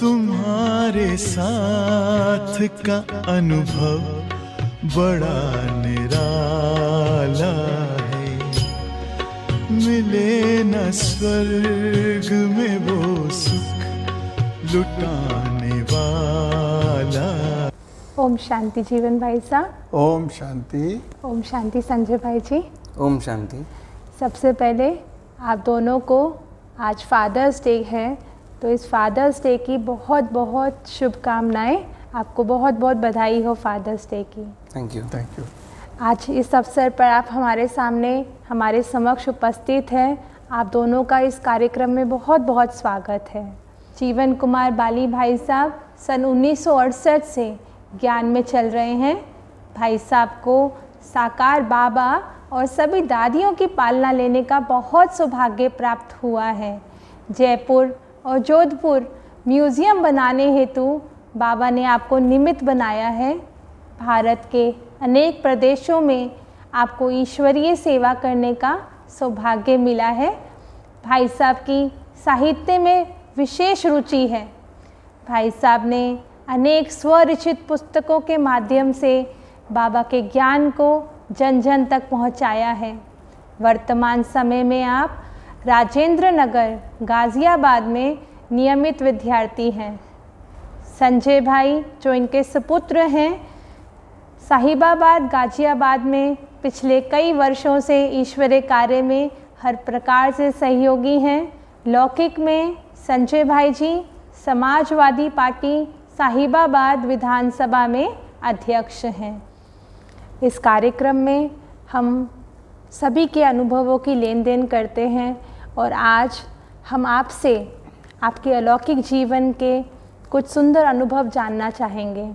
तुम्हारे साथ का अनुभव बड़ा निराला है, मिले न स्वर्ग में वो सुख लुटाने वाला। ओम शांति जीवन भाई साहब। ओम शांति। ओम शांति संजय भाई जी। ओम शांति। सबसे पहले आप दोनों को आज फादर्स डे है, तो इस फादर्स डे की बहुत बहुत शुभकामनाएं। आपको बहुत बहुत बधाई हो फादर्स डे की। Thank you. Thank you. आज इस अवसर पर आप हमारे सामने हमारे समक्ष उपस्थित हैं। आप दोनों का इस कार्यक्रम में बहुत बहुत स्वागत है। जीवन कुमार बाली भाई साहब सन 1968 से ज्ञान में चल रहे हैं। भाई साहब को साकार बाबा और सभी दादियों की पालना लेने का बहुत सौभाग्य प्राप्त हुआ है। जयपुर और जोधपुर म्यूज़ियम बनाने हेतु बाबा ने आपको निमित्त बनाया है। भारत के अनेक प्रदेशों में आपको ईश्वरीय सेवा करने का सौभाग्य मिला है। भाई साहब की साहित्य में विशेष रुचि है। भाई साहब ने अनेक स्वरचित पुस्तकों के माध्यम से बाबा के ज्ञान को जन जन तक पहुंचाया है। वर्तमान समय में आप राजेंद्र नगर गाज़ियाबाद में नियमित विद्यार्थी हैं। संजय भाई जो इनके सुपुत्र हैं, साहिबाबाद गाज़ियाबाद में पिछले कई वर्षों से ईश्वरीय कार्य में हर प्रकार से सहयोगी हैं। लौकिक में संजय भाई जी समाजवादी पार्टी साहिबाबाद विधानसभा में अध्यक्ष हैं। इस कार्यक्रम में हम सभी के अनुभवों की लेन देन करते हैं और आज हम आपसे आपके अलौकिक जीवन के कुछ सुंदर अनुभव जानना चाहेंगे।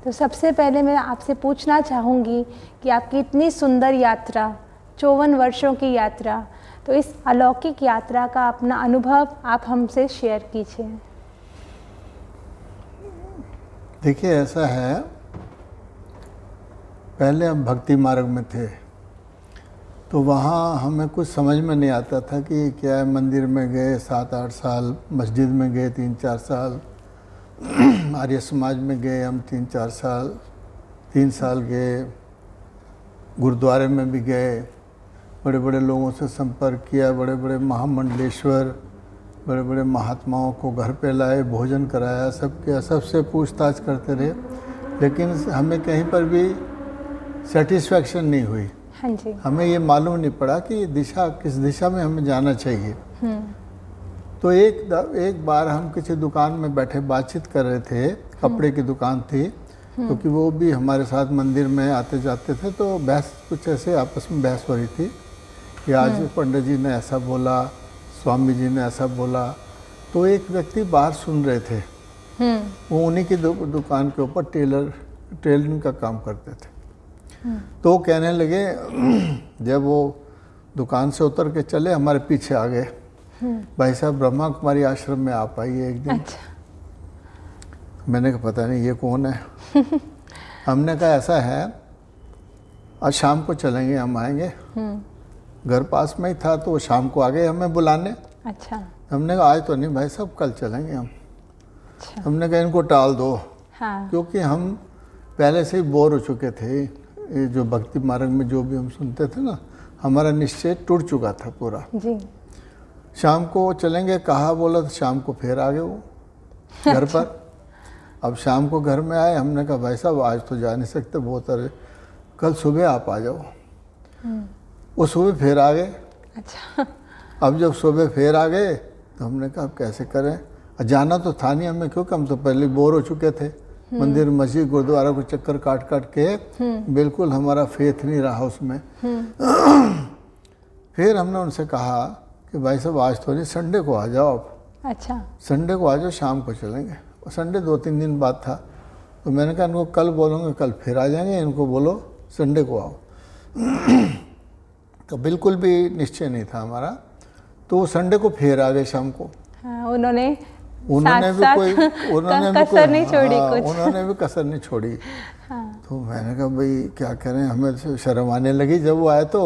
तो सबसे पहले मैं आपसे पूछना चाहूँगी कि आपकी इतनी सुंदर यात्रा, 54 वर्षों की यात्रा, तो इस अलौकिक यात्रा का अपना अनुभव आप हमसे शेयर कीजिए। देखिए, ऐसा है, पहले हम भक्ति मार्ग में थे तो वहाँ हमें कुछ समझ में नहीं आता था कि क्या है। मंदिर में गए 7-8 साल, मस्जिद में गए 3-4 साल, आर्य समाज में गए हम 3-4 साल, 3 साल गए, गुरुद्वारे में भी गए, बड़े बड़े लोगों से संपर्क किया, बड़े बड़े महामंडलेश्वर, बड़े बड़े महात्माओं को घर पे लाए, भोजन कराया, सब किया, सबसे पूछताछ करते रहे, लेकिन हमें कहीं पर भी सेटिस्फैक्शन नहीं हुई। हाँ जी। हमें ये मालूम नहीं पड़ा कि दिशा किस दिशा में हमें जाना चाहिए। तो एक बार हम किसी दुकान में बैठे बातचीत कर रहे थे, कपड़े की दुकान थी, क्योंकि वो भी हमारे साथ मंदिर में आते जाते थे, तो बहस कुछ ऐसे आपस में बहस हो रही थी कि आज पंडित जी ने ऐसा बोला, स्वामी जी ने ऐसा बोला। तो एक व्यक्ति बाहर सुन रहे थे, वो उन्हीं की दुकान के ऊपर टेलरिंग का काम करते थे। तो वो कहने लगे, जब वो दुकान से उतर के चले हमारे पीछे आ गए, भाई साहब ब्रह्मा कुमारी आश्रम में आप आइए एक दिन। अच्छा। मैंने कहा पता नहीं ये कौन है। हमने कहा ऐसा है, आज शाम को चलेंगे, हम आएंगे। घर पास में ही था तो वो शाम को आ गए हमें बुलाने। अच्छा। हमने कहा आज तो नहीं भाई साहब, कल चलेंगे हम। अच्छा। हमने कहा इनको टाल दो। हाँ। क्योंकि हम पहले से ही बोर हो चुके थे। ये जो भक्ति मार्ग में जो भी हम सुनते थे ना, हमारा निश्चय टूट चुका था पूरा। जी। शाम को चलेंगे कहा, बोला तो शाम को फिर आ गए वो घर पर। अब शाम को घर में आए, हमने कहा भाई साहब आज तो जा नहीं सकते, बहुत अरे कल सुबह आप आ जाओ। वो सुबह फिर आ गए। अच्छा। अब जब सुबह फिर आ गए तो हमने कहा अब कैसे करें, जाना तो था नहीं हमें, क्योंकि हम तो पहले बोर हो चुके थे। मंदिर मस्जिद गुरुद्वारा को चक्कर काट काट के बिल्कुल हमारा फेथ नहीं रहा उसमें। फिर हमने उनसे कहा कि भाई साहब आज तो नहीं, संडे को आ जाओ आप। अच्छा। संडे को आ जाओ, शाम को चलेंगे। और संडे 2-3 दिन बाद था, तो मैंने कहा इनको कल बोलूँगा, कल फिर आ जाएंगे, इनको बोलो संडे को आओ। तो बिल्कुल भी निश्चय नहीं था हमारा। तो वो संडे को फिर आ गए शाम को। हाँ, उन्होंने कसर नहीं छोड़ी कुछ। उन्होंने भी कसर नहीं छोड़ी। हाँ। तो मैंने कहा भाई क्या करें, हमें शर्म आने लगी जब वो आए तो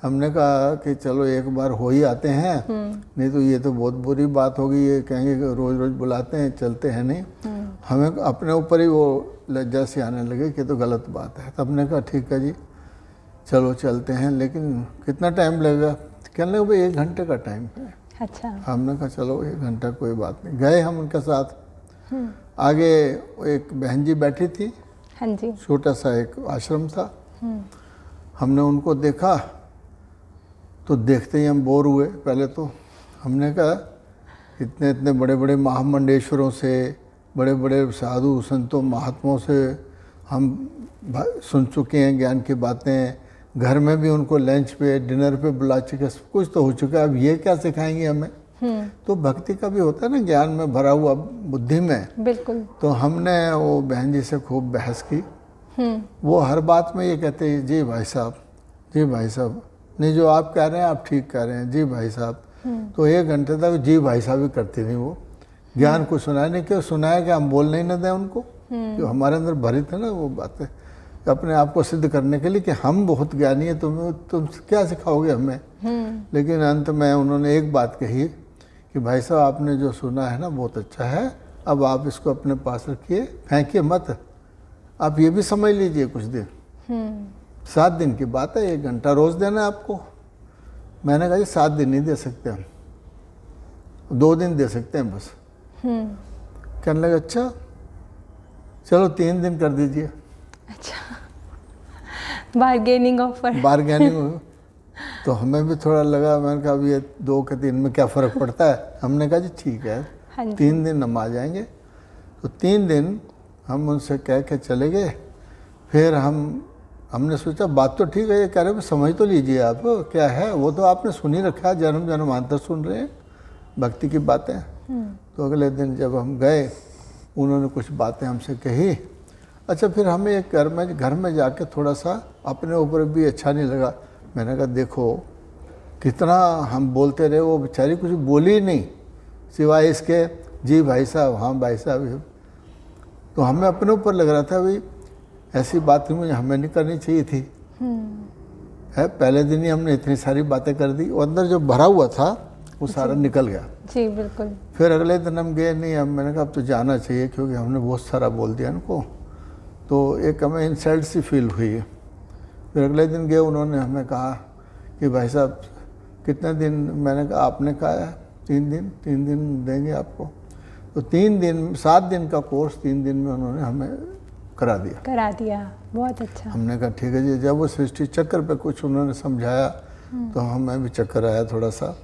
हमने कहा कि चलो एक बार हो ही आते हैं, नहीं तो ये तो बहुत बुरी बात होगी, ये कहेंगे कि रोज़ रोज़ बुलाते हैं चलते हैं नहीं। हमें अपने ऊपर ही वो लज्जा सी आने लगे कि तो गलत बात है। तब हमने कहा ठीक है जी चलो चलते हैं, लेकिन कितना टाइम लगेगा? कहने लगे भाई 1 घंटे का टाइम है। अच्छा। हमने कहा चलो 1 घंटा कोई बात नहीं। गए हम उनके साथ। आगे एक बहन जी बैठी थी, हाँ जी। छोटा सा एक आश्रम था। हमने उनको देखा तो देखते ही हम बोर हुए। पहले तो हमने कहा इतने इतने बड़े बड़े महामंडेश्वरों से, बड़े बड़े साधु संतों महात्माओं से हम सुन चुके हैं ज्ञान की बातें, घर में भी उनको लंच पे डिनर पे बुला चुके, सब कुछ तो हो चुका है, अब ये क्या सिखाएंगे हमें? तो भक्ति का भी होता है ना, ज्ञान में भरा हुआ बुद्धि में। बिल्कुल। तो हमने वो बहन जी से खूब बहस की। वो हर बात में ये कहते हैं जी भाई साहब, जी भाई साहब, नहीं जो आप कह रहे हैं आप ठीक कह रहे हैं, जी भाई साहब। तो 1 घंटे तक जी भाई साहब ही करती नहीं। वो ज्ञान को सुनाया नहीं, क्यों सुनाया कि हम बोलने ही न दें उनको, जो हमारे अंदर भरी थे ना वो बातें, अपने आप को सिद्ध करने के लिए कि हम बहुत ज्ञानी है, तुम क्या सिखाओगे हमें। लेकिन अंत में उन्होंने एक बात कही कि भाई साहब आपने जो सुना है ना बहुत अच्छा है, अब आप इसको अपने पास रखिए, फेंकिए मत, आप ये भी समझ लीजिए कुछ दिन। 7 दिन की बात है, 1 घंटा रोज देना है आपको। मैंने कहा जी 7 दिन नहीं दे सकते हम, 2 दिन दे सकते हैं बस। कहने लगे अच्छा चलो 3 दिन कर दीजिए। अच्छा, बार्गेनिंग ऑफर। बार्गेनिंग। तो हमें भी थोड़ा लगा, मैंने कहा अब ये 2 के 3 में क्या फ़र्क पड़ता है। हमने कहा जी ठीक है, हाँ जी। 3 दिन हम आ जाएंगे। तो 3 दिन हम उनसे कह के चले गए। फिर हमने सोचा बात तो ठीक है, ये कह रहे समझ तो लीजिए आप क्या है, वो तो आपने सुन ही रखा है, जन्म जन्मांतर सुन रहे हैं भक्ति की बातें। तो अगले दिन जब हम गए, उन्होंने कुछ बातें हमसे कही। अच्छा, फिर हमें एक घर में जाके थोड़ा सा अपने ऊपर भी अच्छा नहीं लगा। मैंने कहा देखो कितना हम बोलते रहे, वो बेचारी कुछ बोली ही नहीं सिवाय इसके जी भाई साहब, हाँ भाई साहब। तो हमें अपने ऊपर लग रहा था भाई ऐसी बात मुझे हमें नहीं करनी चाहिए थी। है पहले दिन ही हमने इतनी सारी बातें कर दी, और अंदर जो भरा हुआ था वो सारा निकल गया। जी बिल्कुल। फिर अगले दिन हम गए नहीं, हम मैंने कहा अब तो जाना चाहिए क्योंकि हमने बहुत सारा बोल दिया उनको, तो एक हमें इंसल्ट सी फील हुई है। फिर अगले दिन गए, उन्होंने हमें कहा कि भाई साहब कितने दिन, मैंने कहा आपने कहा है 3 दिन, 3 दिन देंगे आपको। तो 3 दिन 7 दिन का कोर्स 3 दिन में उन्होंने हमें करा दिया। बहुत अच्छा। हमने कहा ठीक है जी। जब वो सृष्टि चक्र पे कुछ उन्होंने समझाया तो हमें भी चक्कर आया थोड़ा सा।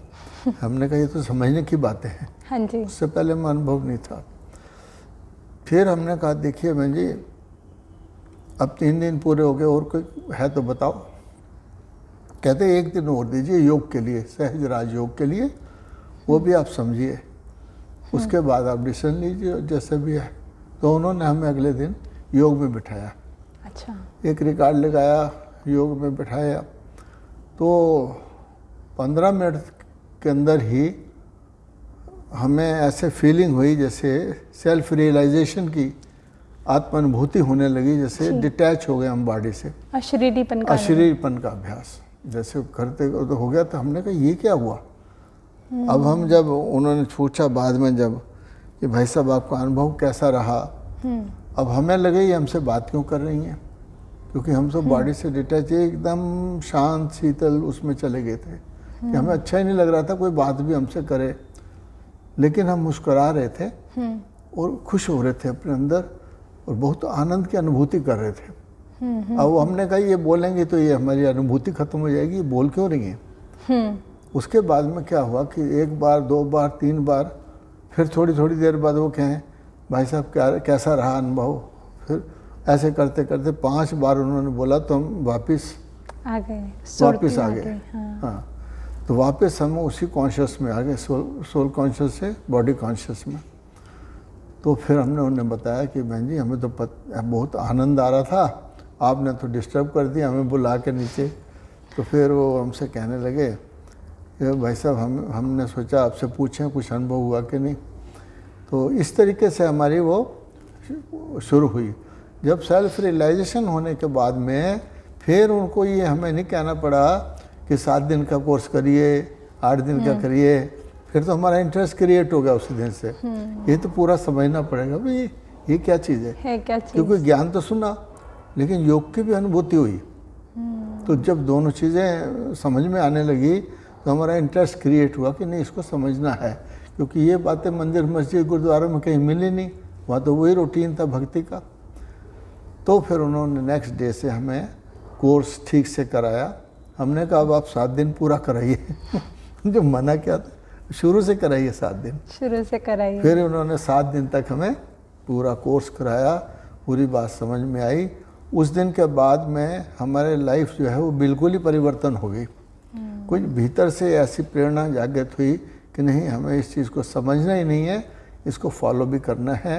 हमने कहा ये तो समझने की बातें हैं। हाँ जी। उससे पहले में अनुभव नहीं था। फिर हमने कहा देखिए बहन जी अब 3 दिन पूरे हो गए, और कोई है तो बताओ। कहते 1 दिन और दीजिए योग के लिए, सहज राजयोग के लिए, वो भी आप समझिए, उसके बाद आप डिसीजन लीजिए जैसे भी है। तो उन्होंने हमें अगले दिन योग में बिठाया। अच्छा। एक रिकॉर्ड लगाया, योग में बिठाया। तो 15 मिनट के अंदर ही हमें ऐसे फीलिंग हुई जैसे सेल्फ रियलाइजेशन की आत्मानुभूति होने लगी, जैसे डिटैच हो गए हम बॉडी से। अशरीरीपन का अभ्यास जैसे करते तो हो गया। तो हमने कहा ये क्या हुआ। अब हम जब उन्होंने पूछा बाद में जब कि भाई साहब आपका अनुभव कैसा रहा, अब हमें लगे ये हमसे बात क्यों कर रही हैं, क्योंकि हम तो बॉडी से डिटैच एकदम शांत शीतल उसमें चले गए थे कि हमें अच्छा ही नहीं लग रहा था कोई बात भी हमसे करे, लेकिन हम मुस्कुरा रहे थे और खुश हो रहे थे अपने अंदर और बहुत आनंद की अनुभूति कर रहे थे। अब हमने कहा ये बोलेंगे तो ये हमारी अनुभूति खत्म हो जाएगी, ये बोल क्यों रही हैं। उसके बाद में क्या हुआ कि 1 बार 2 बार 3 बार, फिर थोड़ी देर बाद वो कहें भाई साहब कैसा रहा अनुभव। फिर ऐसे करते करते 5 बार उन्होंने बोला तो हम वापस आ गए। हाँ, तो वापस हम उसी कॉन्शियस में आ गए, सोल कॉन्शियस से बॉडी कॉन्शियस में। तो फिर हमने उन्हें बताया कि बहन जी हमें तो बहुत आनंद आ रहा था, आपने तो डिस्टर्ब कर दिया हमें बुला के नीचे। तो फिर वो हमसे कहने लगे कि भाई साहब हमने सोचा आपसे पूछें कुछ अनुभव हुआ कि नहीं। तो इस तरीके से हमारी वो शुरू हुई। जब सेल्फ रियलाइजेशन होने के बाद में फिर उनको ये हमें नहीं कहना पड़ा कि 7 दिन का कोर्स करिए, 8 दिन का करिए, फिर तो हमारा इंटरेस्ट क्रिएट हो गया उसी दिन से। ये तो पूरा समझना पड़ेगा भाई ये क्या चीज़ है क्या चीज़? क्योंकि ज्ञान तो सुना लेकिन योग की भी अनुभूति हुई। तो जब दोनों चीज़ें समझ में आने लगी तो हमारा इंटरेस्ट क्रिएट हुआ कि नहीं इसको समझना है, क्योंकि ये बातें मंदिर मस्जिद गुरुद्वारों में कहीं मिली नहीं, वहाँ तो वही रूटीन था भक्ति का। तो फिर उन्होंने नेक्स्ट डे से हमें कोर्स ठीक से कराया। हमने कहा अब आप 7 दिन पूरा कराइए जो मना किया था, शुरू से कराइए 7 दिन, शुरू से कराइए। फिर उन्होंने 7 दिन तक हमें पूरा कोर्स कराया, पूरी बात समझ में आई। उस दिन के बाद में हमारे लाइफ जो है वो बिल्कुल ही परिवर्तन हो गई। कुछ भीतर से ऐसी प्रेरणा जागृत हुई कि नहीं हमें इस चीज़ को समझना ही नहीं है, इसको फॉलो भी करना है,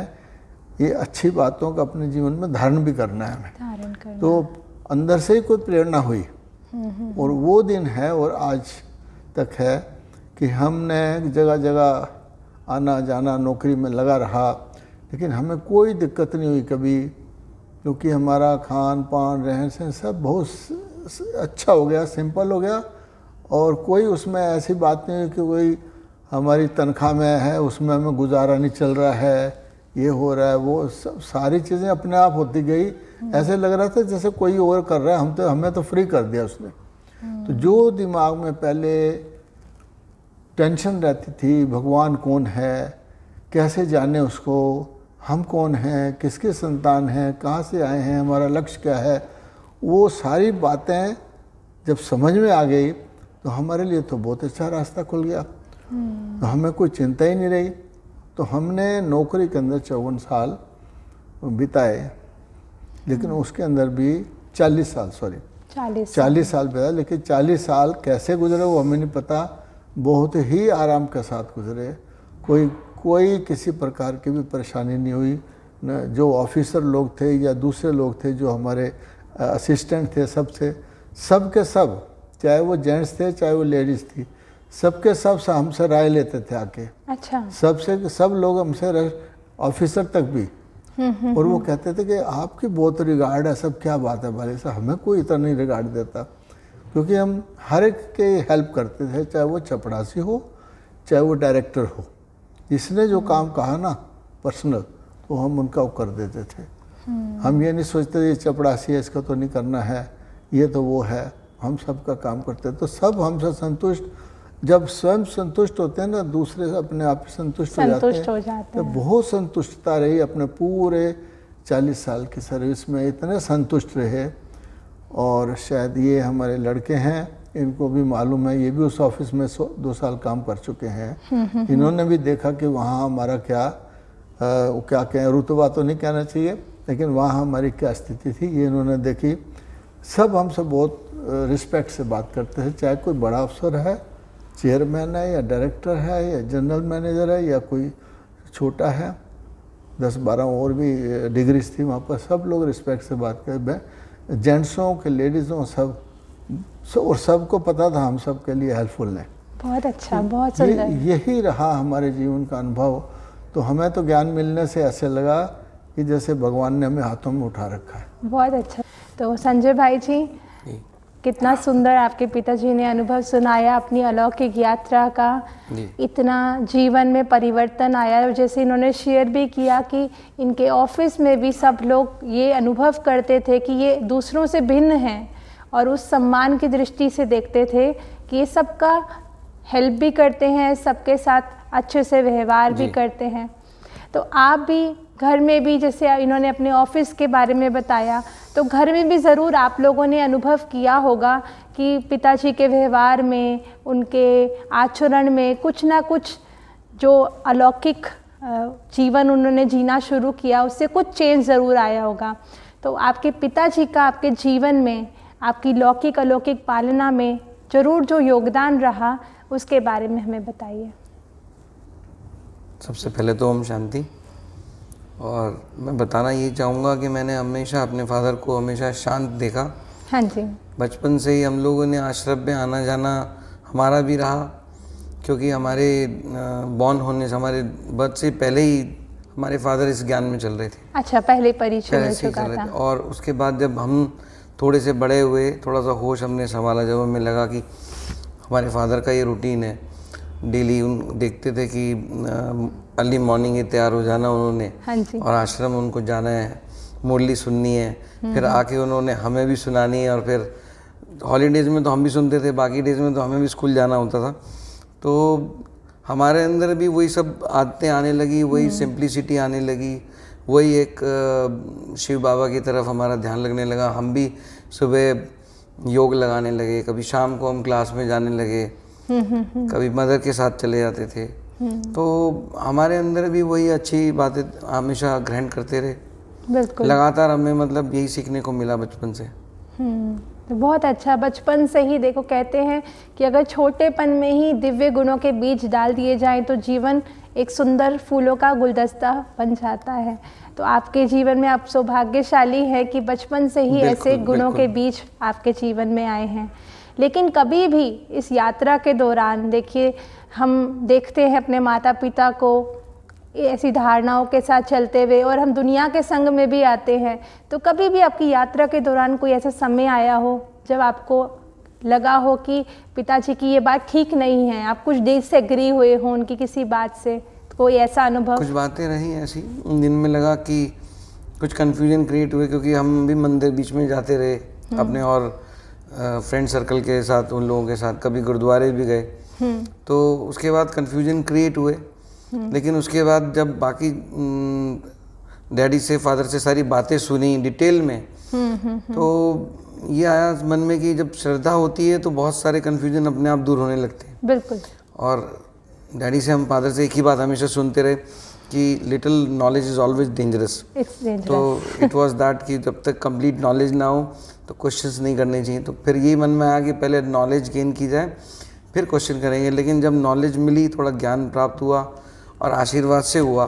ये अच्छी बातों का अपने जीवन में धारण भी करना है हमें। धारण करना। तो अंदर से ही कोई प्रेरणा हुई और वो दिन है और आज तक है कि हमने जगह जगह आना जाना नौकरी में लगा रहा, लेकिन हमें कोई दिक्कत नहीं हुई कभी, क्योंकि हमारा खान पान रहन सहन सब बहुत अच्छा हो गया, सिंपल हो गया। और कोई उसमें ऐसी बात नहीं हुई कि कोई हमारी तनख्वाह में है उसमें हमें गुजारा नहीं चल रहा है, ये हो रहा है, वो सब सारी चीज़ें अपने आप होती गई। ऐसे लग रहा था जैसे कोई और कर रहा है, हमें तो फ्री कर दिया उसने। तो जो दिमाग में पहले टेंशन रहती थी भगवान कौन है, कैसे जाने उसको, हम कौन हैं, किसके संतान हैं, कहाँ से आए हैं, हमारा लक्ष्य क्या है, वो सारी बातें जब समझ में आ गई तो हमारे लिए तो बहुत अच्छा रास्ता खुल गया। तो हमें कोई चिंता ही नहीं रही। तो हमने नौकरी के अंदर 54 साल बिताए, लेकिन उसके अंदर भी 40 साल बिताए, लेकिन 40 साल कैसे गुजरे वो हमें नहीं पता। बहुत ही आराम के साथ गुजरे, कोई किसी प्रकार की भी परेशानी नहीं हुई। न जो ऑफिसर लोग थे या दूसरे लोग थे जो हमारे असिस्टेंट थे, सबके सब, चाहे वो जेंट्स थे चाहे वो लेडीज़ थी, सबके सब हमसे राय लेते थे आके। अच्छा। सब लोग हमसे, ऑफिसर तक भी। और वो कहते थे कि आपकी बहुत रिगार्ड है, सब क्या बात है भाई साहब, हमें कोई इतना नहीं रिगार्ड देता, क्योंकि हम हर एक के हेल्प करते थे, चाहे वो चपड़ासी हो चाहे वो डायरेक्टर हो। जिसने जो काम कहा ना पर्सनल, तो हम उनका वो कर देते थे। हम ये नहीं सोचते ये चपड़ासी है इसका तो नहीं करना है, ये तो वो है, हम सबका काम करते। तो सब हमसे संतुष्ट, जब स्वयं संतुष्ट होते हैं ना दूसरे से अपने आप संतुष्ट हो जाते हैं। तो बहुत संतुष्टता रही अपने पूरे 40 साल की सर्विस में, इतने संतुष्ट रहे। और शायद ये हमारे लड़के हैं, इनको भी मालूम है, ये भी उस ऑफिस में 2 साल काम कर चुके हैं। इन्होंने भी देखा कि वहाँ हमारा क्या कहें, रुतबा तो नहीं कहना चाहिए, लेकिन वहाँ हमारी क्या स्थिति थी ये इन्होंने देखी। सब हमसे बहुत रिस्पेक्ट से बात करते हैं, चाहे कोई बड़ा अफसर है, चेयरमैन है या डायरेक्टर है या जनरल मैनेजर है या कोई छोटा है, 10-12 और भी डिग्रीज थी वहाँ पर, सब लोग रिस्पेक्ट से बात करते, जेंट्सों के लेडीज़ों सब, और सबको पता था हम सब के लिए हेल्पफुल है। बहुत अच्छा, बहुत सुंदर। यही रहा हमारे जीवन का अनुभव। तो हमें तो ज्ञान मिलने से ऐसे लगा कि जैसे भगवान ने हमें हाथों में उठा रखा है। बहुत अच्छा। तो संजय भाई जी, कितना सुंदर आपके पिताजी ने अनुभव सुनाया अपनी अलौकिक यात्रा का, इतना जीवन में परिवर्तन आया। और जैसे इन्होंने शेयर भी किया कि इनके ऑफिस में भी सब लोग ये अनुभव करते थे कि ये दूसरों से भिन्न हैं, और उस सम्मान की दृष्टि से देखते थे कि ये सबका हेल्प भी करते हैं, सबके साथ अच्छे से व्यवहार भी करते हैं। तो आप भी घर में भी, जैसे इन्होंने अपने ऑफिस के बारे में बताया, तो घर में भी ज़रूर आप लोगों ने अनुभव किया होगा कि पिताजी के व्यवहार में, उनके आचरण में कुछ ना कुछ जो अलौकिक जीवन उन्होंने जीना शुरू किया, उससे कुछ चेंज ज़रूर आया होगा। तो आपके पिताजी का आपके जीवन में, आपकी लौकिक अलौकिक पालना में ज़रूर जो योगदान रहा, उसके बारे में हमें बताइए। सबसे पहले तो ओम शांति। और मैं बताना ये चाहूँगा कि मैंने हमेशा अपने फादर को हमेशा शांत देखा। हाँ जी। बचपन से ही हम लोगों ने आश्रम में आना जाना हमारा भी रहा, क्योंकि हमारे बॉर्न होने से, हमारे बर्थ से पहले ही हमारे फादर इस ज्ञान में चल रहे थे। अच्छा, पहले परिचय हो चुका था। और उसके बाद जब हम थोड़े से बड़े हुए, थोड़ा सा होश हमने संभाला, जब हमें लगा कि हमारे फादर का ये रूटीन है, डेली उन देखते थे कि अर्ली मॉर्निंग ही तैयार हो जाना उन्होंने, हाँ जी। और आश्रम उनको जाना है, मुरली सुननी है, फिर आके उन्होंने हमें भी सुनानी है, और फिर हॉलीडेज़ में तो हम भी सुनते थे, बाकी डेज़ में तो हमें भी स्कूल जाना होता था। तो हमारे अंदर भी वही सब आदतें आने लगी, वही सिंप्लिसिटी आने लगी, वही एक शिव बाबा की तरफ हमारा ध्यान लगने लगा। हम भी सुबह योग लगाने लगे, कभी शाम को हम क्लास में जाने लगे, कभी मदर के साथ चले जाते थे। तो हमारे अंदर भी वही अच्छी बातें हमेशा ग्रहण करते रहे। बिल्कुल, लगातार हमें मतलब यही सीखने को मिला बचपन से। तो बहुत अच्छा, बचपन से ही देखो, कहते हैं कि अगर छोटेपन में ही दिव्य गुणों के बीज डाल दिए जाएं तो जीवन एक सुंदर फूलों का गुलदस्ता बन जाता है। तो आपके जीवन में आप सौभाग्यशाली है कि बचपन से ही ऐसे गुणों के बीज आपके जीवन में आए हैं। लेकिन कभी भी इस यात्रा के दौरान देखिए, हम देखते हैं अपने माता पिता को ऐसी धारणाओं के साथ चलते हुए, और हम दुनिया के संग में भी आते हैं। तो कभी भी आपकी यात्रा के दौरान कोई ऐसा समय आया हो जब आपको लगा हो कि पिताजी की ये बात ठीक नहीं है, आप कुछ देर से एग्री हुए हो उनकी किसी बात से, तो कोई ऐसा अनुभव? कुछ बातें रही ऐसी, उन दिन में लगा कि कुछ कन्फ्यूजन क्रिएट हुए, क्योंकि हम भी मंदिर बीच में जाते रहे अपने और फ्रेंड सर्कल के साथ, उन लोगों के साथ, कभी गुरुद्वारे भी गए। तो उसके बाद कन्फ्यूजन क्रिएट हुए। लेकिन उसके बाद जब बाकी डैडी से, फादर से सारी बातें सुनी डिटेल में, तो ये आया मन में कि जब श्रद्धा होती है तो बहुत सारे कन्फ्यूजन अपने आप दूर होने लगते हैं। बिल्कुल। और डैडी से, हम फादर से एक ही बात हमेशा सुनते रहे कि little knowledge is always dangerous. तो इट वाज दैट कि जब तक कंप्लीट नॉलेज ना हो तो क्वेश्चंस नहीं करने चाहिए। तो फिर ये मन में आया कि पहले नॉलेज गेन की जाए, फिर क्वेश्चन करेंगे। लेकिन जब नॉलेज मिली, थोड़ा ज्ञान प्राप्त हुआ और आशीर्वाद से हुआ,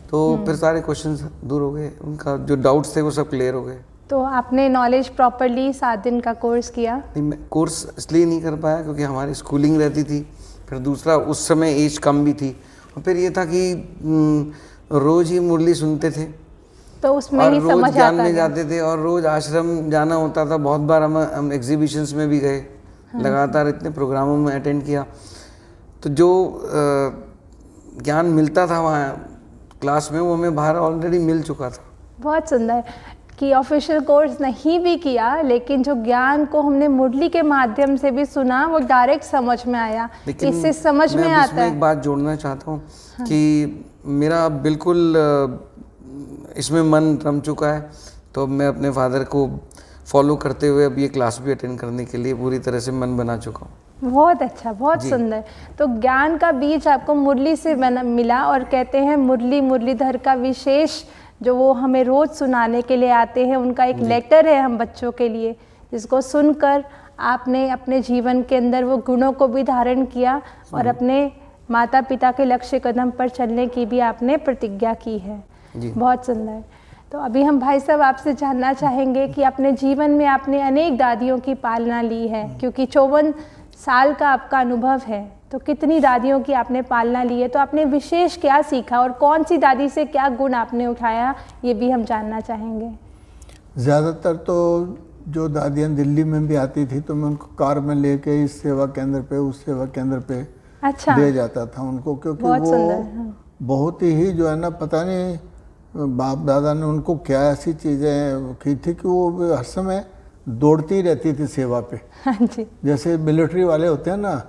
तो फिर सारे क्वेश्चंस दूर हो गए, उनका जो डाउट्स थे वो सब क्लियर हो गए। तो आपने नॉलेज प्रॉपरली 7 दिन का कोर्स किया? नहीं, मैं कोर्स इसलिए नहीं कर पाया क्योंकि हमारी स्कूलिंग रहती थी, फिर दूसरा उस समय एज कम भी थी, और फिर ये था कि रोज़ ही मुरली सुनते थे, तो उसमें और ही रोज समझ ज्ञान आता में है। जाते थे, और रोज आश्रम जाना होता था। बहुत बार हम एग्जीबिशंस में भी गए, लगातार इतने प्रोग्रामों में अटेंड किया। तो जो ज्ञान मिलता था वहाँ क्लास में, वो हमें बाहर ऑलरेडी मिल चुका था। बहुत सुंदर कि ऑफिशियल कोर्स नहीं भी किया, लेकिन जो ज्ञान को हमने मुरली के माध्यम से भी सुना, वो डायरेक्ट समझ में आया। इससे समझ में आता है। एक बात जोड़ना चाहता हूँ कि मेरा बिल्कुल इसमें मन रम चुका है, तो मैं अपने फादर को फॉलो करते हुए अब ये क्लास भी अटेंड करने के लिए पूरी तरह से मन बना चुका हूँ। बहुत अच्छा, बहुत सुंदर। तो ज्ञान का बीज आपको मुरली से मिला, और कहते हैं मुरली मुरलीधर का विशेष जो वो हमें रोज़ सुनाने के लिए आते हैं, उनका एक लेटर है हम बच्चों के लिए, जिसको सुनकर आपने अपने जीवन के अंदर वो गुणों को भी धारण किया, और अपने माता पिता के लक्ष्य कदम पर चलने की भी आपने प्रतिज्ञा की है। बहुत सुंदर। तो अभी हम भाई साहब आपसे जानना चाहेंगे कि अपने जीवन में आपने अनेक दादियों की पालना ली है, क्योंकि 54 साल का आपका अनुभव है, तो कितनी दादियों की आपने पालना ली है, तो आपने विशेष क्या सीखा और कौन सी दादी से क्या गुण आपने उठाया, ये भी हम जानना चाहेंगे। ज़्यादातर तो जो दादियाँ दिल्ली में भी आती थी तो मैं उनको कार में लेके इस सेवा केंद्र पे, उस सेवा केंद्र पे अच्छा दे जाता था उनको, क्योंकि वो बहुत ही जो है ना, पता नहीं बाप दादा ने उनको क्या ऐसी चीज़ें की थी कि वो हर समय दौड़ती रहती थी सेवा पे। हाँ जी। जैसे मिलिट्री वाले होते हैं ना,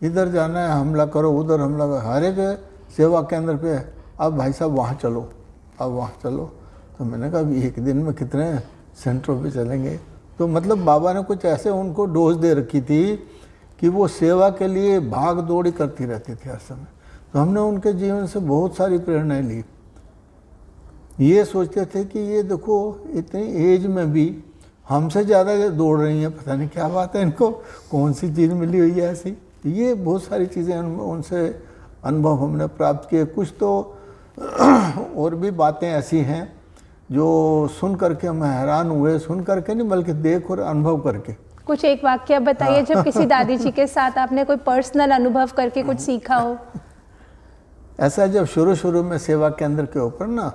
इधर जाना है हमला करो, उधर हमला करो, हर एक सेवा केंद्र पे अब भाई साहब वहाँ चलो, अब वहाँ चलो। तो मैंने कहा अभी एक दिन में कितने सेंटरों पे चलेंगे। तो मतलब बाबा ने कुछ ऐसे उनको डोज दे रखी थी कि वो सेवा के लिए भाग दौड़ी करती रहती थी हर समय। तो हमने उनके जीवन से बहुत सारी प्रेरणाएं ली। ये सोचते थे कि ये देखो इतनी एज में भी हमसे ज़्यादा दौड़ रही हैं, पता नहीं क्या बात है, इनको कौन सी चीज़ मिली हुई है ऐसी। ये बहुत सारी चीज़ें उनसे अनुभव हमने प्राप्त किए। कुछ तो और भी बातें ऐसी हैं जो सुन करके हम हैरान हुए, सुन करके नहीं बल्कि देख और अनुभव करके। कुछ एक वाक्य बताइए जब किसी दादी जी के साथ आपने कोई पर्सनल अनुभव करके कुछ सीखा हो। ऐसा जब शुरू में सेवा केंद्र के ऊपर ना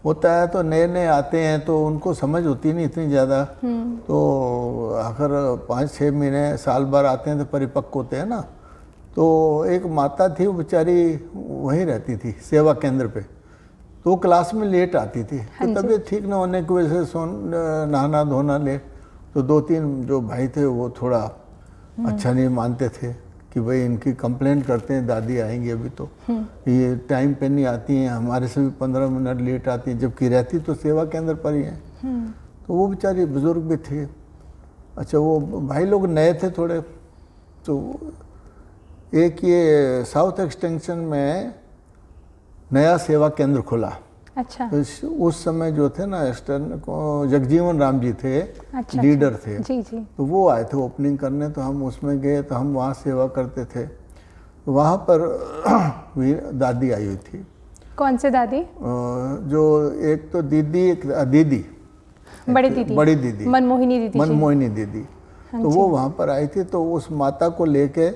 होता है तो नए नए आते हैं तो उनको समझ होती नहीं इतनी ज़्यादा, तो आखिर 5-6 महीने साल भर आते हैं तो परिपक्व होते हैं ना। तो एक माता थी, वो बेचारी वहीं रहती थी सेवा केंद्र पे, तो वो क्लास में लेट आती थी। तो तबीयत ठीक न होने की वजह से नहाना धोना लेट, तो 2-3 जो भाई थे वो थोड़ा अच्छा नहीं मानते थे कि भाई इनकी कंप्लेंट करते हैं, दादी आएंगी अभी तो ये टाइम पे नहीं आती हैं, हमारे से भी 15 मिनट लेट आती हैं, जबकि रहती तो सेवा केंद्र पर ही हैं। तो वो बेचारी बुजुर्ग भी थे। अच्छा, वो भाई लोग नए थे थोड़े, तो एक ये साउथ एक्सटेंशन में नया सेवा केंद्र खुला। अच्छा। तो उस समय जो थे ना एक्सटर्न को जगजीवन राम जी थे, अच्छा, लीडर थे। जी जी। तो वो आए थे ओपनिंग करने, तो हम उसमें गए, तो हम वहाँ सेवा करते थे। तो वहाँ पर भी दादी आई हुई थी। कौन से दादी? जो एक तो दीदी, एक दीदी, बड़ी दीदी, बड़ी दीदी, मनमोहिनी दीदी। मनमोहिनी दीदी। तो वो वहाँ पर आई थी, तो उस माता को लेके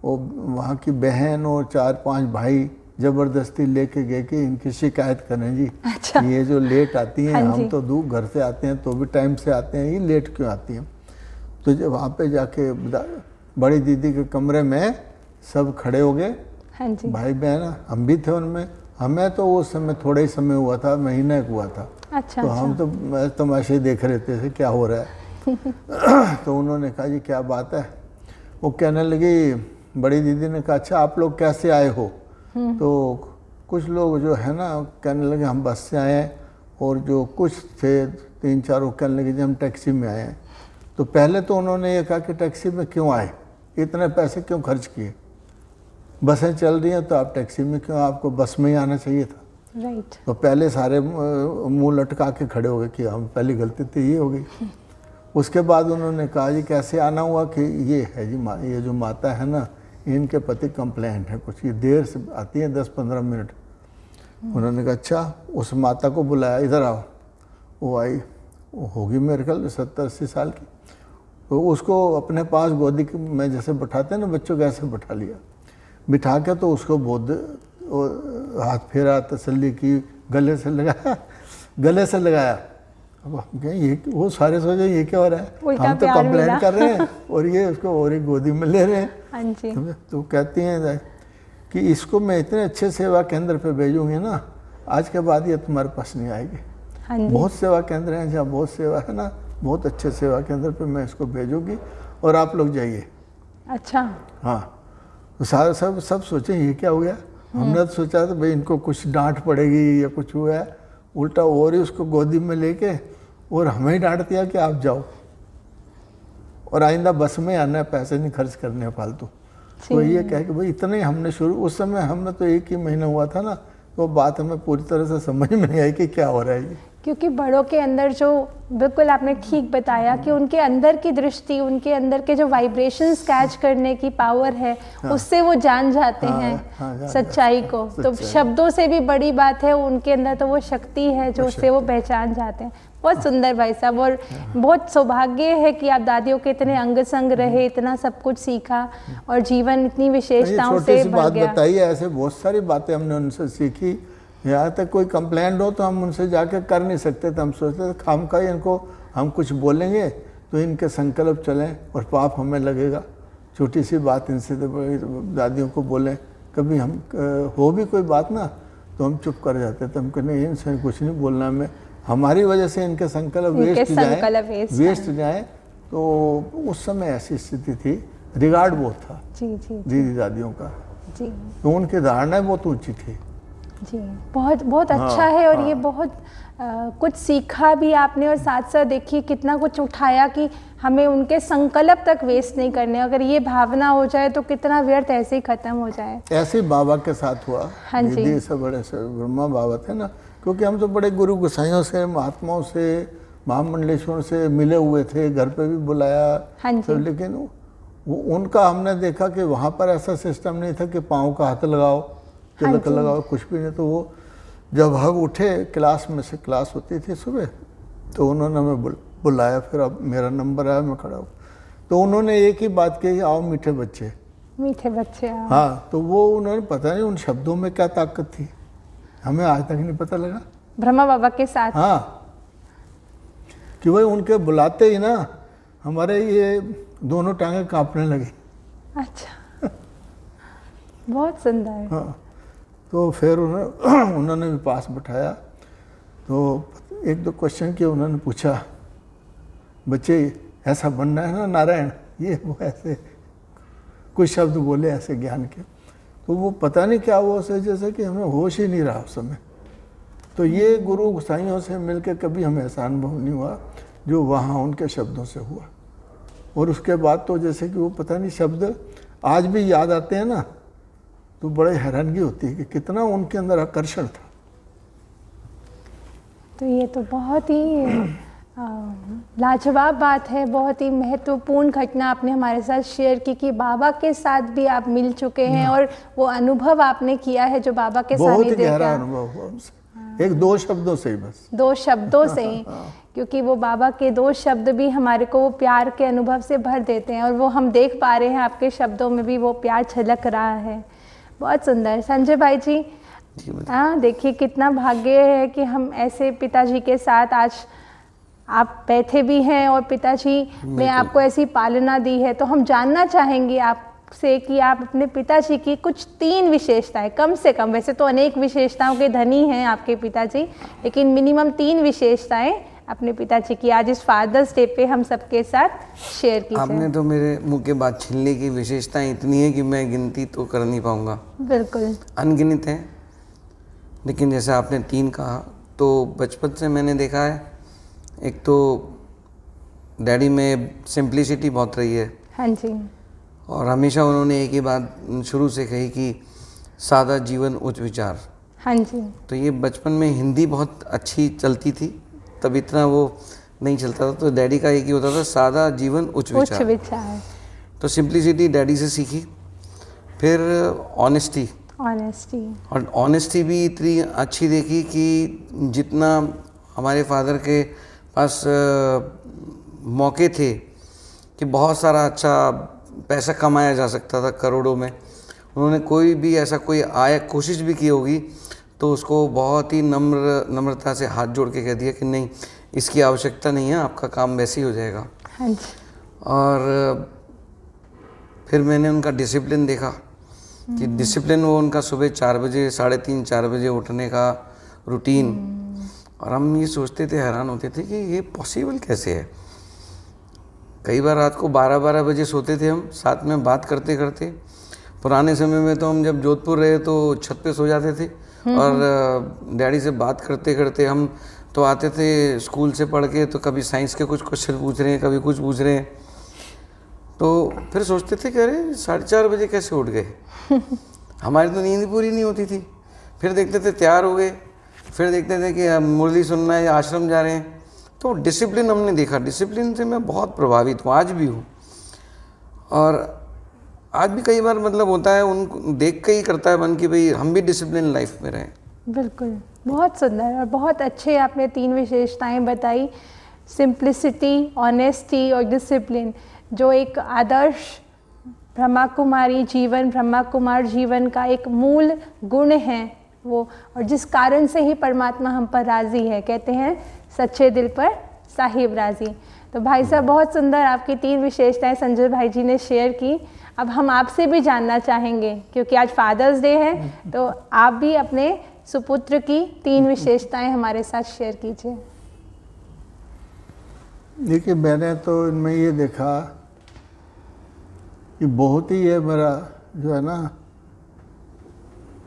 वो वहाँ की बहन और 4-5 भाई जबरदस्ती लेके गए कि इनकी शिकायत करें जी। अच्छा। ये जो लेट आती हैं, हाँ हम तो दूर घर से आते हैं तो भी टाइम से आते हैं, ये लेट क्यों आती हैं। तो जब वहाँ पे जाके बड़ी दीदी के कमरे में सब खड़े हो गए, हाँ जी। भाई बहन, हम भी थे उनमें। हमें तो उस समय थोड़ा ही समय हुआ था, महीना एक हुआ था। अच्छा। तो हम तो तमाशे देख रहे थे क्या हो रहा है। तो उन्होंने कहा जी क्या बात है। वो कहने लगी, बड़ी दीदी ने कहा अच्छा आप लोग कैसे आए हो। तो कुछ लोग जो है ना कहने लगे हम बस से आए हैं, और जो कुछ थे 3-4 वो कहने लगे जी हम टैक्सी में आए हैं। तो पहले तो उन्होंने ये कहा कि टैक्सी में क्यों आए, इतने पैसे क्यों खर्च किए, बसें चल रही हैं तो आप टैक्सी में क्यों, आपको बस में ही आना चाहिए था। राइट। तो पहले सारे मुंह लटका के खड़े हो गए कि हम पहली गलती तो ये हो गई। उसके बाद उन्होंने कहा जी कैसे आना हुआ कि ये है जी ये जो माता है ना, इनके पति कंप्लेंट है कुछ, ये देर से आती है 10-15 मिनट। उन्होंने कहा अच्छा, उस माता को बुलाया, इधर आओ। वो आई, वो होगी मेरे ख्याल 70-80 साल की। तो उसको अपने पास गोदी में जैसे बैठाते हैं ना बच्चों को, ऐसे बैठा लिया। बिठा के तो उसको बहुत हाथ फेरा, तसल्ली की, गले से लगाया। अब हम कहें ये, वो सारे सोचे ये क्या हो रहा है, हम तो कंप्लेंट कर रहे हैं और ये उसको और एक गोदी में ले रहे हैं। हाँ जी। तो कहती हैं कि इसको मैं इतने अच्छे सेवा केंद्र पे भेजूंगी ना, आज के बाद ये तुम्हारे पास नहीं आएगी। हाँ जी। बहुत सेवा केंद्र हैं जहाँ बहुत सेवा है ना, बहुत अच्छे सेवा केंद्र पे मैं इसको भेजूंगी और आप लोग जाइए। अच्छा। हाँ, तो सारे सब सोचे ये क्या हो गया। हमने तो सोचा था भाई इनको कुछ डांट पड़ेगी या कुछ हुआ है, उल्टा और ही उसको गोदी में लेके और हमें ही डांट दिया कि आप जाओ और आइंदा बस में आना है, पैसे नहीं खर्च करने फालतू। तो ये कह के भाई इतना ही हमने शुरू, उस समय हमें तो 1 ही महीना हुआ था ना, तो बात हमें पूरी तरह से समझ में नहीं आई कि क्या हो रहा है ये। क्योंकि बड़ों के अंदर जो, बिल्कुल आपने ठीक बताया कि उनके अंदर की दृष्टि, उनके अंदर के जो वाइब्रेशंस कैच करने की पावर है, उससे वो जान जाते हैं सच्चाई को। तो शब्दों से भी बड़ी बात है, उनके अंदर तो वो शक्ति है जो उससे वो पहचान जाते हैं। बहुत सुंदर भाई साहब, और बहुत सौभाग्य है कि आप दादियों के इतने अंग संग रहे, इतना सब कुछ सीखा और जीवन इतनी विशेषताओं से भर गया। बात बताइए, ऐसे बहुत सारी बातें हमने उनसे सीखी। यहाँ तक कोई कंप्लेंट हो तो हम उनसे जाके कर नहीं सकते थे, हम सोचते थे खामखा इनको हम कुछ बोलेंगे तो इनके संकल्प चलें और पाप हमें लगेगा। छोटी सी बात इनसे तो दादियों को बोलें, कभी हम हो भी कोई बात ना तो हम चुप कर जाते थे, हम कहते इनसे कुछ नहीं बोलना हमें, हमारी वजह से इनके संकल्प वेस्ट जाए। तो उस समय ऐसी स्थिति थी, रिगार्ड बहुत था जी जी दीदी दादियों का जी, तो उनकी धारणाएं बहुत ऊंची थी जी। बहुत बहुत अच्छा है, और ये बहुत कुछ सीखा भी आपने, और साथ साथ देखिए कितना कुछ उठाया कि हमें उनके संकल्प तक वेस्ट नहीं करने। अगर ये भावना हो जाए तो कितना व्यर्थ ऐसे ही खत्म हो जाए। ऐसे बाबा के साथ हुआ। हाँ जी। दीदी से बड़े से ब्रह्मा बाबा थे ना, क्योंकि हम तो बड़े गुरु गोसाइयों से, महात्माओं से, महामंडलेश्वरों से मिले हुए थे, घर पे भी बुलाया। हाँ जी। तो लेकिन उनका हमने देखा कि वहाँ पर ऐसा सिस्टम नहीं था कि पाँव का हाथ लगाओ, तिलक लगाओ, कुछ भी नहीं। तो वो जब हम उठे क्लास में से, क्लास होती थी सुबह, तो उन्होंने हमें बुलाया, फिर अब मेरा नंबर आया, मैं खड़ा हूँ। तो उन्होंने एक ही बात कही, आओ मीठे बच्चे। मीठे बच्चे आओ। हाँ, तो वो उन्होंने, पता नहीं उन शब्दों में क्या ताकत थी, हमें आज तक नहीं पता लगा। ब्रह्मा बाबा के साथ? हाँ, कि वही उनके बुलाते ही ना हमारे ये दोनों टांगें कांपने लगी। अच्छा, बहुत सुंदर। हाँ, तो फिर उन्होंने भी पास बिठाया, तो एक दो क्वेश्चन किए, उन्होंने पूछा, बच्चे ऐसा बनना है ना नारायण, ये वो ऐसे कुछ शब्द बोले ऐसे ज्ञान के, तो वो पता नहीं क्या हुआ उसे, जैसे कि हमें होश ही नहीं रहा उस समय। तो ये गुरु गोसाइयों से मिलकर कभी हमें ऐसा अनुभव नहीं हुआ जो वहाँ उनके शब्दों से हुआ। और उसके बाद तो जैसे कि वो पता नहीं शब्द आज भी याद आते हैं ना, तो बड़े हैरानगी होती है कि कितना उनके अंदर आकर्षण था। तो ये तो बहुत ही लाजवाब बात है, बहुत ही महत्वपूर्ण घटना आपने हमारे साथ शेयर की कि बाबा के साथ भी आप मिल चुके हैं और वो अनुभव आपने किया है जो बाबा के बहुत ही सानिध्य गहरा का। अनुभव हुआ हमसे, एक दो शब्दों से ही बस। 2 शब्दों से ही, क्योंकि वो बाबा के 2 शब्द भी हमारे को वो प्यार के अनुभव से भर देते हैं और वो हम देख पा रहे हैं आपके शब्दों में भी वो प्यार झलक रहा है। बहुत सुंदर। संजय भाई जी, हाँ, देखिए कितना भाग्य है कि हम ऐसे पिताजी के साथ आज आप बैठे भी हैं और पिताजी ने आपको ऐसी पालना दी है। तो हम जानना चाहेंगे आपसे कि आप अपने पिताजी की कुछ 3 विशेषताएं, कम से कम, वैसे तो अनेक विशेषताओं के धनी हैं आपके पिताजी, लेकिन मिनिमम 3 विशेषताएं अपने पिताजी की आज इस फादर्स डे पे हम सबके साथ शेयर कीजिए। आपने तो मेरे मुंह के बात छीनने की विशेषताएं इतनी है कि मैं गिनती तो कर नहीं पाऊंगा। बिल्कुल, अनगिनत है, लेकिन जैसे आपने 3 कहा, तो बचपन से मैंने देखा है, एक तो डैडी में सिंप्लिसिटी बहुत रही है। हाँ जी। और हमेशा उन्होंने एक ही बात शुरू से कही कि सादा जीवन उच्च विचार। हाँ जी। तो ये बचपन में हिंदी बहुत अच्छी चलती थी, तब इतना वो नहीं चलता था, तो डैडी का एक ही होता था, सादा जीवन उच्च विचार। उच्च विचार। तो सिंप्लिसिटी डैडी से सीखी। फिर ऑनेस्टी, और ऑनेस्टी भी इतनी अच्छी देखी कि जितना हमारे फादर के पास मौके थे कि बहुत सारा अच्छा पैसा कमाया जा सकता था करोड़ों में, उन्होंने कोई भी ऐसा कोई कोशिश भी की होगी तो उसको बहुत ही नम्रता से हाथ जोड़ के कह दिया कि नहीं, इसकी आवश्यकता नहीं है, आपका काम वैसे ही हो जाएगा। हाँ जी। और फिर मैंने उनका डिसिप्लिन देखा कि डिसिप्लिन वो उनका सुबह 4 बजे 3:30-4 बजे उठने का रूटीन, और हम ये सोचते थे, हैरान होते थे कि ये पॉसिबल कैसे है। कई बार रात को 12-12 बजे सोते थे हम, साथ में बात करते करते। पुराने समय में तो हम जब जोधपुर रहे तो छत पे सो जाते थे और डैडी से बात करते करते हम तो आते थे स्कूल से पढ़ के, तो कभी साइंस के कुछ क्वेश्चन पूछ रहे हैं, कभी कुछ पूछ रहे हैं, तो फिर सोचते थे कि अरे 4:30 बजे कैसे उठ गए। हमारी तो नींद पूरी नहीं होती थी। फिर देखते थे तैयार हो गए, फिर देखते थे कि मुरली सुनना है या आश्रम जा रहे हैं। तो डिसिप्लिन हमने देखा, डिसिप्लिन से मैं बहुत प्रभावित हूँ, आज भी हूँ। और आज भी कई बार मतलब होता है, उनको देख के ही करता है मन कि भाई हम भी डिसिप्लिन लाइफ में रहें। बिल्कुल, बहुत सुंदर और बहुत अच्छे आपने 3 विशेषताएं बताई, सिंप्लिसिटी, ऑनेस्टी और डिसिप्लिन, जो एक आदर्श ब्रह्मा कुमार जीवन का एक मूल गुण है वो, और जिस कारण से ही परमात्मा हम पर राज़ी है। कहते हैं सच्चे दिल पर साहिब राज़ी। तो भाई साहब, बहुत सुंदर आपकी 3 विशेषताएं संजय भाई जी ने शेयर की। अब हम आपसे भी जानना चाहेंगे, क्योंकि आज फादर्स डे है, तो आप भी अपने सुपुत्र की 3 विशेषताएं हमारे साथ शेयर कीजिए। देखिए, मैंने तो इनमें ये देखा कि बहुत ही ये मेरा जो है ना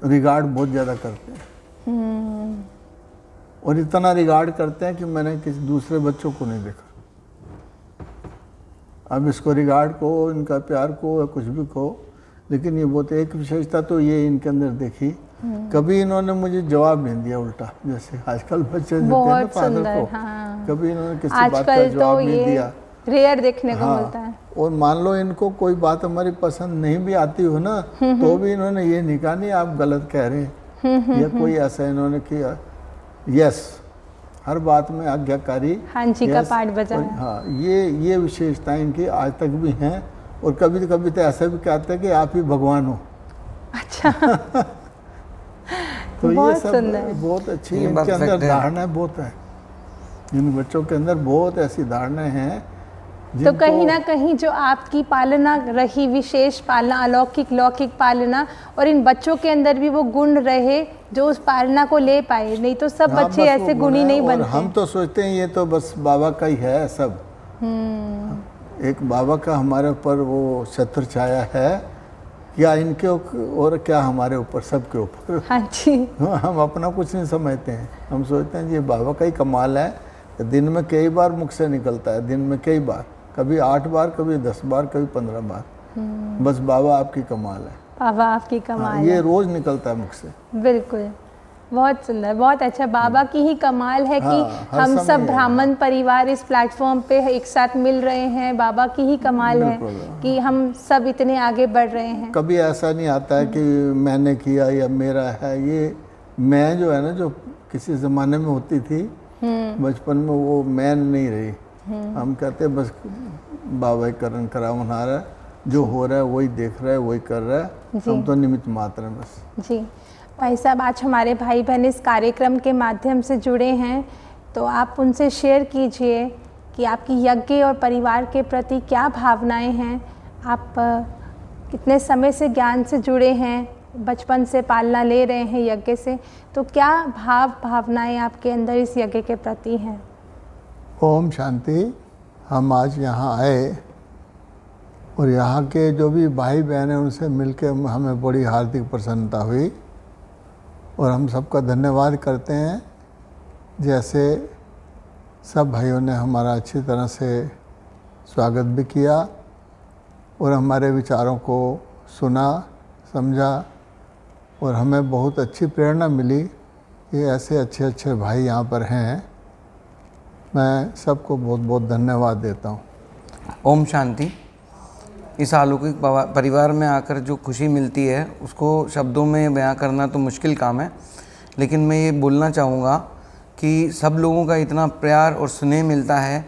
रिगार्ड बहुत ज़्यादा करते हैं, और इतना रिगार्ड करते हैं कि मैंने किसी दूसरे बच्चों को नहीं देखा। अब इसको रिगार्ड को, इनका प्यार को या कुछ भी कहो, लेकिन ये बहुत एक विशेषता तो ये इनके अंदर देखी, कभी इन्होंने मुझे जवाब नहीं दिया उल्टा, जैसे आजकल बच्चे देते हैं ना फादर को। हाँ। कभी इन्होंने किसी बात का जवाब नहीं दिया, रेयर देखने को मिलता है। और मान लो इनको कोई बात हमारी पसंद नहीं भी आती हो ना, तो भी इन्होंने ये नहीं कहा नहीं आप गलत कह रहे हैं, या कोई ऐसा इन्होंने किया। यस, हर बात में आज्ञाकारी, हाँ जी का पाठ बजाया। हाँ, ये विशेषताएं इनकी आज तक भी हैं, और कभी तो ऐसा भी कहते हैं कि आप ही भगवान हो। अच्छा। तो ये बहुत सब सुंदर। बहुत अच्छी ये बात इनके अंदर fact है। धारणाएं बहुत है, इन बच्चों के अंदर बहुत ऐसी धारणाएं हैं तो जिनको कहीं ना कहीं जो आपकी पालना रही, विशेष पालना, अलौकिक लौकिक पालना, और इन बच्चों के अंदर भी वो गुण रहे जो उस पालना को ले पाए, नहीं तो सब हाँ, बच्चे बस ऐसे वो गुणी गुण है। नहीं और बनते। हम तो सोचते हैं ये तो बस बाबा का ही है सब। एक बाबा का हमारे ऊपर वो छत्र छाया है, या इनके और क्या हमारे ऊपर, सबके ऊपर। हाँ जी, हम अपना कुछ नहीं समझते हैं, हम सोचते हैं ये बाबा का ही कमाल है। दिन में कई बार मुख से निकलता है, दिन में कई बार, कभी 8 बार, कभी 10 बार, कभी 15 बार, बस बाबा आपकी कमाल है। बाबा आपकी हाँ, कमाल ये है। रोज निकलता है मुख से। बिल्कुल, बहुत सुंदर, बहुत अच्छा। बाबा की ही कमाल है कि हाँ, हर हम समय सब है। ब्राह्मण परिवार इस प्लेटफॉर्म पे एक साथ मिल रहे हैं। बाबा की ही कमाल है बिल्कुल। कि हम सब इतने आगे बढ़ रहे हैं। कभी ऐसा नहीं आता है कि मैंने किया या मेरा है। ये मैं जो है ना, जो किसी ज़माने में होती थी बचपन में, वो मैं नहीं रही। हम कहते हैं बस बाबा ही करण करावनहार है, जो हो रहा है वही देख रहा है, वही कर रहा है, हम तो निमित्त मात्र हैं बस। जी भाई साहब, आज हमारे भाई बहन इस कार्यक्रम के माध्यम से जुड़े हैं, तो आप उनसे शेयर कीजिए कि आपकी यज्ञ और परिवार के प्रति क्या भावनाएं हैं। आप कितने समय से ज्ञान से जुड़े हैं, बचपन से पालना ले रहे हैं यज्ञ से, तो क्या भावनाएं आपके अंदर इस यज्ञ के प्रति हैं? ओम शांति। हम आज यहाँ आए और यहाँ के जो भी भाई बहन हैं उनसे मिलकर हमें बड़ी हार्दिक प्रसन्नता हुई, और हम सबका धन्यवाद करते हैं। जैसे सब भाइयों ने हमारा अच्छी तरह से स्वागत भी किया और हमारे विचारों को सुना, समझा, और हमें बहुत अच्छी प्रेरणा मिली। ये ऐसे अच्छे अच्छे भाई यहाँ पर हैं, मैं सबको बहुत बहुत धन्यवाद देता हूँ। ओम शांति। इस अलौकिक परिवार में आकर जो खुशी मिलती है उसको शब्दों में बयां करना तो मुश्किल काम है, लेकिन मैं ये बोलना चाहूँगा कि सब लोगों का इतना प्यार और स्नेह मिलता है,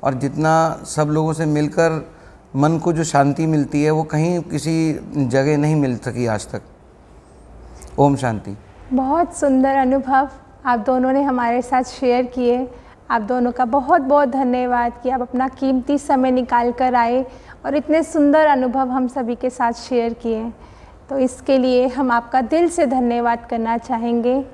और जितना सब लोगों से मिलकर मन को जो शांति मिलती है वो कहीं किसी जगह नहीं मिल सकी आज तक। ओम शांति। बहुत सुंदर अनुभव आप दोनों ने हमारे साथ शेयर किए। आप दोनों का बहुत बहुत धन्यवाद कि आप अपना कीमती समय निकाल कर आए और इतने सुंदर अनुभव हम सभी के साथ शेयर किए। तो इसके लिए हम आपका दिल से धन्यवाद करना चाहेंगे।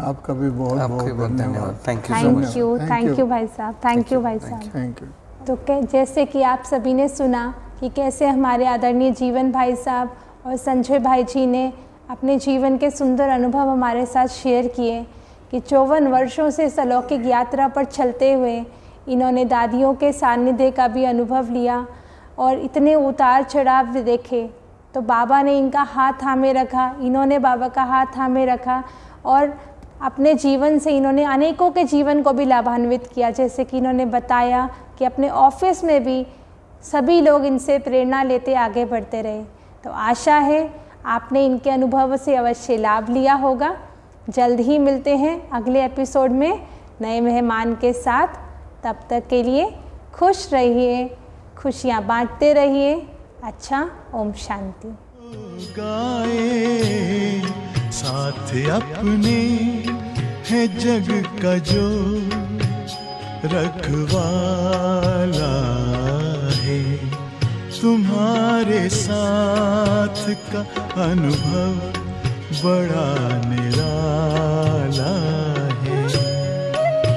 आपका भी बहुत बहुत धन्यवाद। Thank you so much. Thank you भाई साहब, थैंक यू भाई साहब। Thank you. तो जैसे कि आप सभी ने सुना कि कैसे हमारे आदरणीय जीवन भाई साहब और संजय भाई जी ने अपने जीवन के सुंदर अनुभव हमारे साथ शेयर किए कि 54 वर्षों से इस अलौकिक यात्रा पर चलते हुए इन्होंने दादियों के सानिध्य का भी अनुभव लिया और इतने उतार चढ़ाव भी देखे। तो बाबा ने इनका हाथ थामे रखा, इन्होंने बाबा का हाथ थामे रखा, और अपने जीवन से इन्होंने अनेकों के जीवन को भी लाभान्वित किया। जैसे कि इन्होंने बताया कि अपने ऑफिस में भी सभी लोग इनसे प्रेरणा लेते आगे बढ़ते रहे। तो आशा है आपने इनके अनुभव से अवश्य लाभ लिया होगा। जल्द ही मिलते हैं अगले एपिसोड में नए मेहमान के साथ। तब तक के लिए खुश रहिए, खुशियाँ बांटते रहिए। अच्छा, ओम शांति। गाए साथ अपने है जग का जो रखवाला है, तुम्हारे साथ का अनुभव बड़ा निराला